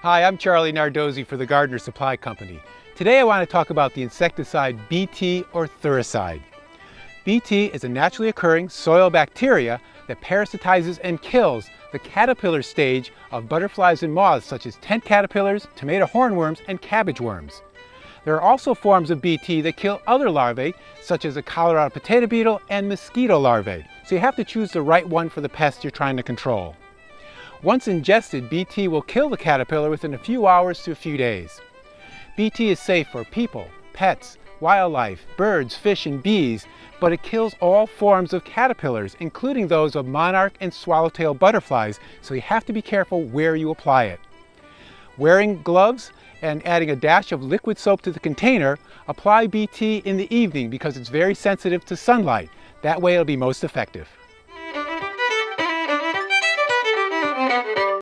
Hi, I'm Charlie Nardozzi for the Gardener Supply Company. Today I want to talk about the insecticide Bt or Thuricide. Bt is a naturally occurring soil bacteria that parasitizes and kills the caterpillar stage of butterflies and moths such as tent caterpillars, tomato hornworms, and cabbage worms. There are also forms of Bt that kill other larvae such as the Colorado potato beetle and mosquito larvae, so you have to choose the right one for the pest you're trying to control. Once ingested, Bt will kill the caterpillar within a few hours to a few days. Bt is safe for people, pets, wildlife, birds, fish, and bees, but it kills all forms of caterpillars, including those of monarch and swallowtail butterflies, so you have to be careful where you apply it. Wearing gloves and adding a dash of liquid soap to the container, apply Bt in the evening because it's very sensitive to sunlight. That way it'll be most effective.